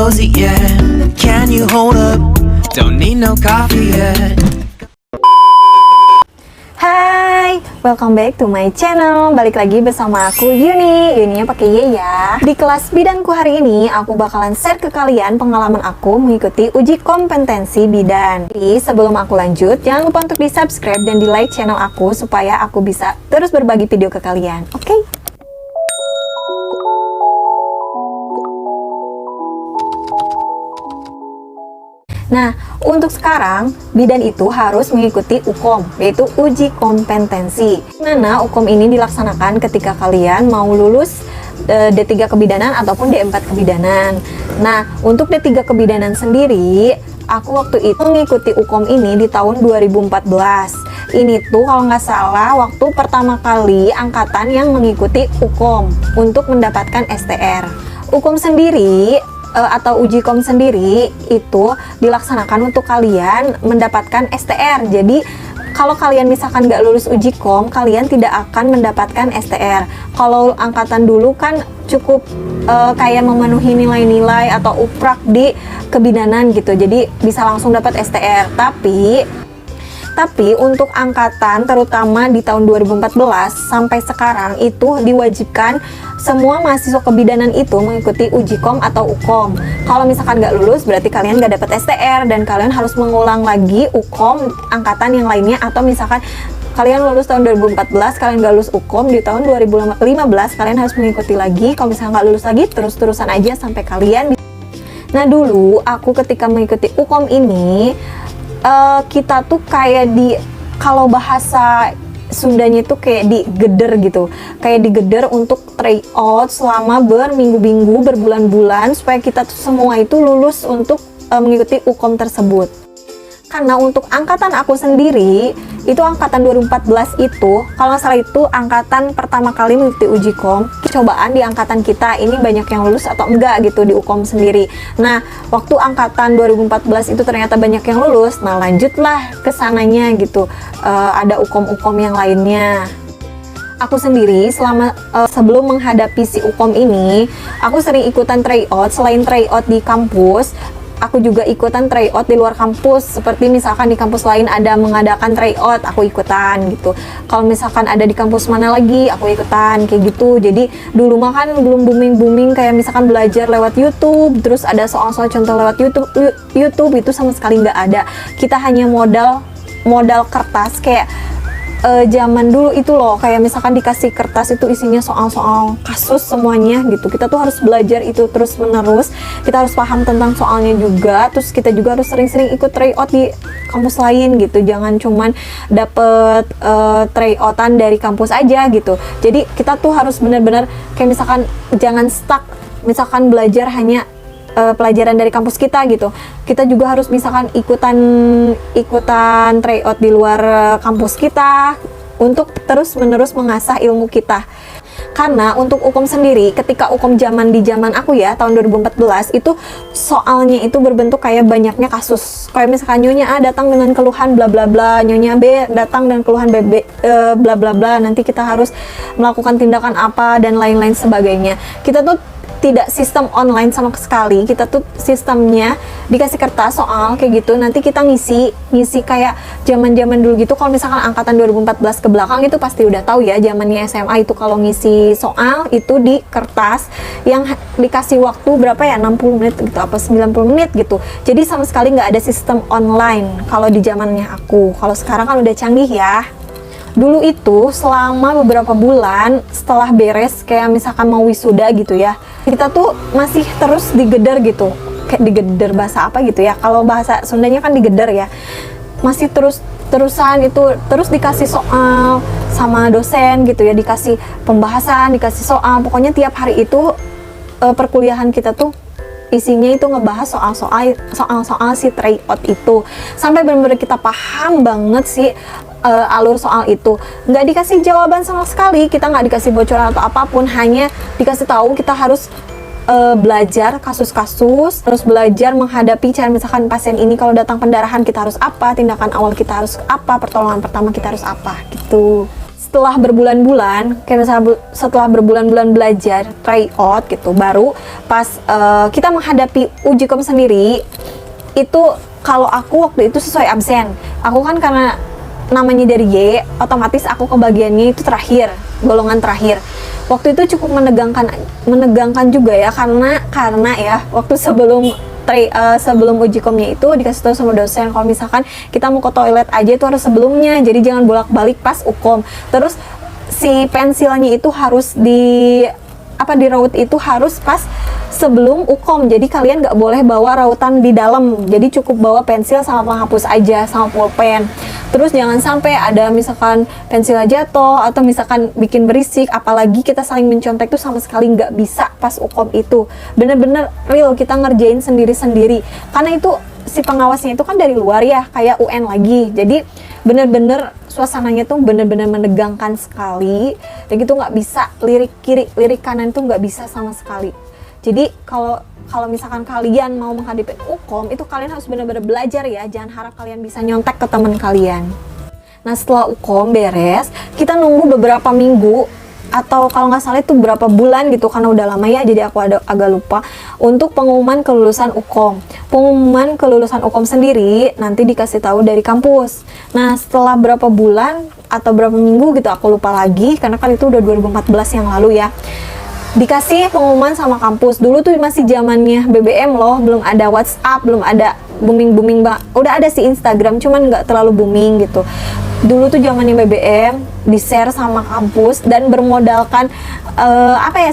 cozy yet? Can you hold up? Don't need no coffee yet. Hai, welcome back to my channel. Balik lagi bersama aku Yuni. Yuninya pakai Y ya. Di kelas bidanku hari ini, aku bakalan share ke kalian pengalaman aku mengikuti uji kompetensi bidan. Jadi sebelum aku lanjut, jangan lupa untuk di subscribe dan di like channel aku supaya aku bisa terus berbagi video ke kalian. Oke? Nah, untuk sekarang, bidan itu harus mengikuti UKOM, yaitu uji kompetensi. Mana UKOM ini dilaksanakan ketika kalian mau lulus D3 kebidanan ataupun D4 kebidanan. Nah, untuk D3 kebidanan sendiri, aku waktu itu mengikuti UKOM ini di tahun 2014. Ini tuh kalau nggak salah waktu pertama kali angkatan yang mengikuti UKOM untuk mendapatkan STR. UKOM sendiri atau uji kom sendiri itu dilaksanakan untuk kalian mendapatkan STR. Jadi kalau kalian misalkan nggak lulus uji kom, kalian tidak akan mendapatkan STR. Kalau angkatan dulu kan cukup kayak memenuhi nilai-nilai atau uprak di kebidanan gitu, jadi bisa langsung dapat STR. Tapi untuk angkatan terutama di tahun 2014 sampai sekarang itu diwajibkan semua mahasiswa kebidanan itu mengikuti uji kom atau UKOM. Kalau misalkan nggak lulus berarti kalian nggak dapat STR dan kalian harus mengulang lagi UKOM angkatan yang lainnya, atau misalkan kalian lulus tahun 2014 kalian nggak lulus UKOM di tahun 2015 kalian harus mengikuti lagi. Kalau misalkan nggak lulus lagi terus-terusan aja sampai kalian. Nah, dulu aku ketika mengikuti UKOM ini kita tuh kayak kalau bahasa Sundanya itu kayak digeder gitu, kayak digeder untuk tryout selama berminggu-minggu, berbulan-bulan supaya kita tuh semua itu lulus untuk mengikuti UKOM tersebut. Karena untuk angkatan aku sendiri, itu angkatan 2014 itu, kalau nggak salah itu angkatan pertama kali mengikuti uji kom. Cobaan di angkatan kita ini banyak yang lulus atau enggak gitu di UKOM sendiri. Nah, waktu angkatan 2014 itu ternyata banyak yang lulus, nah lanjutlah ke sananya gitu. Ada UKOM-UKOM yang lainnya. Aku sendiri selama sebelum menghadapi si UKOM ini, aku sering ikutan tryout. Selain tryout di kampus, aku juga ikutan tryout di luar kampus. Seperti misalkan di kampus lain ada mengadakan tryout, aku ikutan gitu. Kalau misalkan ada di kampus mana lagi, aku ikutan kayak gitu. Jadi dulu mah kan belum booming kayak misalkan belajar lewat YouTube, terus ada soal-soal contoh lewat YouTube itu sama sekali nggak ada. Kita hanya modal kertas kayak zaman dulu itu loh, kayak misalkan dikasih kertas itu isinya soal-soal kasus semuanya gitu. Kita tuh harus belajar itu terus menerus, kita harus paham tentang soalnya juga, terus kita juga harus sering-sering ikut tryout di kampus lain gitu. Jangan cuman dapet tryoutan dari kampus aja gitu. Jadi kita tuh harus benar-benar kayak misalkan jangan stuck misalkan belajar hanya pelajaran dari kampus kita gitu. Kita juga harus misalkan ikutan tryout di luar kampus kita untuk terus-menerus mengasah ilmu kita. Karena untuk UKOM sendiri, ketika UKOM di zaman aku ya, tahun 2014 itu soalnya itu berbentuk kayak banyaknya kasus. Kayak misalkan nyonya A datang dengan keluhan bla bla bla, nyonya B datang dengan keluhan bla bla bla, nanti kita harus melakukan tindakan apa dan lain-lain sebagainya. Kita tuh tidak sistem online sama sekali, kita tuh sistemnya dikasih kertas soal kayak gitu, nanti kita ngisi kayak zaman dulu gitu. Kalau misalkan angkatan 2014 ke belakang itu pasti udah tahu ya, zamannya SMA itu kalau ngisi soal itu di kertas yang dikasih waktu berapa ya, 60 menit gitu apa 90 menit gitu. Jadi sama sekali nggak ada sistem online kalau di zamannya aku. Kalau sekarang kan udah canggih ya. Dulu itu selama beberapa bulan setelah beres kayak misalkan mau wisuda gitu ya, kita tuh masih terus digeder gitu, kayak digeder bahasa apa gitu ya, kalau bahasa Sundanya kan digeder ya, masih terusan itu terus dikasih soal sama dosen gitu ya, dikasih pembahasan, dikasih soal, pokoknya tiap hari itu perkuliahan kita tuh isinya itu ngebahas soal si tryout itu, sampai benar-benar kita paham banget sih alur soal itu. Nggak dikasih jawaban sama sekali, kita nggak dikasih bocoran atau apapun, hanya dikasih tahu kita harus belajar kasus-kasus, terus belajar menghadapi cara misalkan pasien ini kalau datang pendarahan kita harus apa, tindakan awal kita harus apa, pertolongan pertama kita harus apa gitu. setelah berbulan-bulan, kayak misalnya setelah berbulan-bulan belajar try out gitu, baru pas kita menghadapi uji kom sendiri itu, kalau aku waktu itu sesuai absen. Aku kan karena namanya dari Y, otomatis aku kebagiannya itu terakhir, golongan terakhir. Waktu itu cukup menegangkan juga ya, karena ya waktu sebelum uji komnya itu dikasih tahu sama dosen kalau misalkan kita mau ke toilet aja itu harus sebelumnya, jadi jangan bolak-balik pas ukom. Terus si pensilnya itu harus diraut itu harus pas sebelum ukom, jadi kalian nggak boleh bawa rautan di dalam, jadi cukup bawa pensil sama penghapus aja sama pulpen. Terus jangan sampai ada misalkan pensilnya jatuh atau misalkan bikin berisik, apalagi kita saling mencontek tuh sama sekali nggak bisa pas ukom itu. Bener-bener real kita ngerjain sendiri-sendiri, karena itu si pengawasnya itu kan dari luar ya, kayak UN lagi, jadi bener-bener suasananya tuh bener-bener menegangkan sekali, dan gitu nggak bisa lirik kiri lirik kanan tuh nggak bisa sama sekali. Jadi kalau misalkan kalian mau menghadapi ukom itu kalian harus benar-benar belajar ya, jangan harap kalian bisa nyontek ke teman kalian. Nah setelah ukom beres, kita nunggu beberapa minggu atau kalau nggak salah itu berapa bulan gitu, karena udah lama ya jadi aku agak lupa, untuk pengumuman kelulusan ukom. Pengumuman kelulusan ukom sendiri nanti dikasih tahu dari kampus. Nah setelah berapa bulan atau berapa minggu gitu aku lupa lagi, karena kan itu udah 2014 yang lalu ya, dikasih pengumuman sama kampus. Dulu tuh masih zamannya BBM loh, belum ada WhatsApp, belum ada booming udah ada sih Instagram, cuman nggak terlalu booming gitu. Dulu tuh zamannya BBM, di share sama kampus dan bermodalkan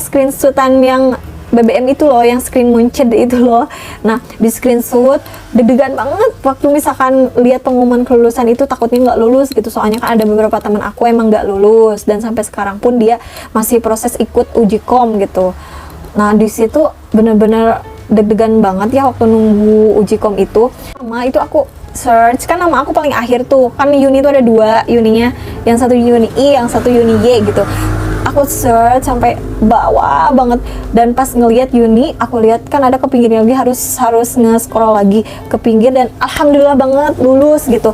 screenshotan yang BBM itu loh, yang screen muncul itu loh. Nah di screenshot deg-degan banget waktu misalkan lihat pengumuman kelulusan itu, takutnya nggak lulus gitu, soalnya kan ada beberapa teman aku emang nggak lulus dan sampai sekarang pun dia masih proses ikut uji kom gitu. Nah di situ bener-bener deg-degan banget ya waktu nunggu uji kom itu. Nama itu aku search, kan nama aku paling akhir tuh, kan uni itu ada dua uninya, yang satu uni I, yang satu uni Y gitu. Aku search sampai bawah banget, dan pas ngelihat uni, aku lihat kan ada ke pinggirnya lagi, harus nge-scroll lagi ke pinggir, dan alhamdulillah banget lulus gitu.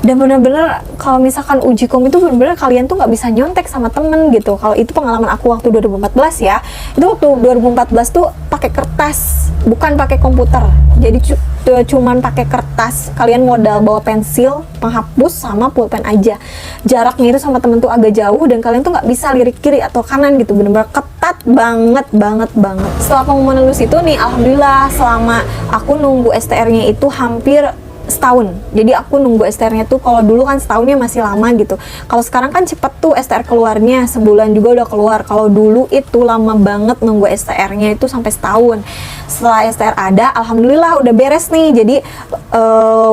Dan bener-bener kalau misalkan uji kom itu bener-bener kalian tuh nggak bisa nyontek sama temen gitu. Kalau itu pengalaman aku waktu 2014 ya, itu waktu 2014 tuh pakai kertas, bukan pakai komputer. Jadi cuman pakai kertas, kalian modal bawa pensil, penghapus sama pulpen aja. Jaraknya itu sama temen tuh agak jauh, dan kalian tuh nggak bisa lirik kiri atau kanan gitu, bener-bener ketat banget. Setelah pengumuman lulus itu nih, alhamdulillah selama aku nunggu STR-nya itu hampir setahun. Jadi aku nunggu STR-nya tuh, kalau dulu kan setahunnya masih lama gitu. Kalau sekarang kan cepet tuh STR keluarnya, sebulan juga udah keluar. Kalau dulu itu lama banget nunggu STR-nya itu sampai setahun. Setelah STR ada, alhamdulillah udah beres nih. Jadi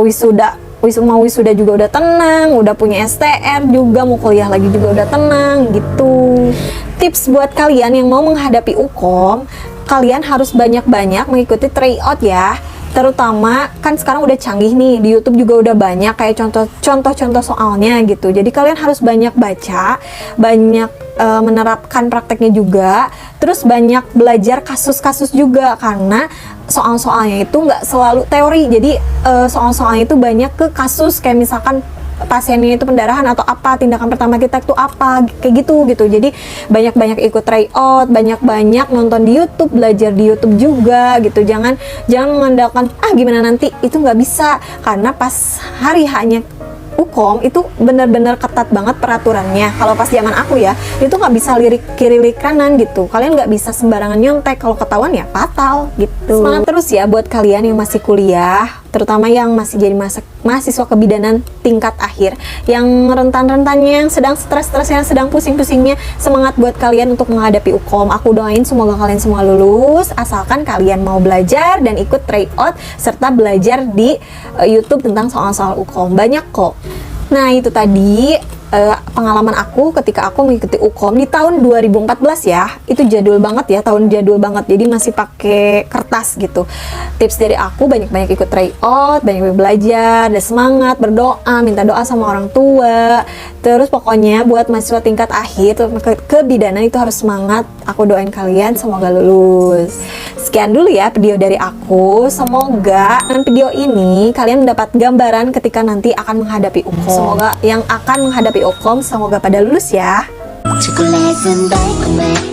wisuda juga udah tenang, udah punya STR juga, mau kuliah lagi juga udah tenang gitu. Tips buat kalian yang mau menghadapi ukom, kalian harus banyak-banyak mengikuti tryout ya. Terutama kan sekarang udah canggih nih, di YouTube juga udah banyak kayak contoh-contoh soalnya gitu. Jadi kalian harus banyak baca, banyak menerapkan prakteknya juga, terus banyak belajar kasus-kasus juga, karena soal-soalnya itu nggak selalu teori. Jadi soal-soalnya itu banyak ke kasus, kayak misalkan pasiennya itu pendarahan atau apa, tindakan pertama kita itu apa, kayak gitu. Jadi banyak-banyak ikut tryout, banyak-banyak nonton di YouTube, belajar di YouTube juga gitu. Jangan mengandalkan gimana nanti, itu nggak bisa, karena pas hari hanya ukom itu benar-benar ketat banget peraturannya. Kalau pas zaman aku ya, itu nggak bisa lirik kiri lirik kanan gitu, kalian nggak bisa sembarangan nyontek, kalau ketahuan ya fatal gitu. Semangat terus ya buat kalian yang masih kuliah, terutama yang masih jadi mahasiswa kebidanan tingkat akhir, yang rentan-rentannya, yang sedang stres-stresnya, sedang pusing-pusingnya. Semangat buat kalian untuk menghadapi ukom. Aku doain semoga kalian semua lulus, asalkan kalian mau belajar dan ikut tryout serta belajar di YouTube tentang soal-soal ukom, banyak kok. Nah itu tadi pengalaman aku ketika aku mengikuti ukom di tahun 2014 ya. Itu jadul banget ya, tahun jadul banget, jadi masih pakai kertas gitu. Tips dari aku, banyak-banyak ikut tryout, banyak belajar, dan semangat, berdoa, minta doa sama orang tua. Terus pokoknya buat mahasiswa tingkat akhir kebidanan itu harus semangat. Aku doain kalian semoga lulus. Sekian dulu ya video dari aku. Semoga dengan video ini kalian mendapat gambaran ketika nanti akan menghadapi ukom. Semoga yang akan menghadapi UPI Ukom semoga pada lulus ya. 초콜릿은 달콤해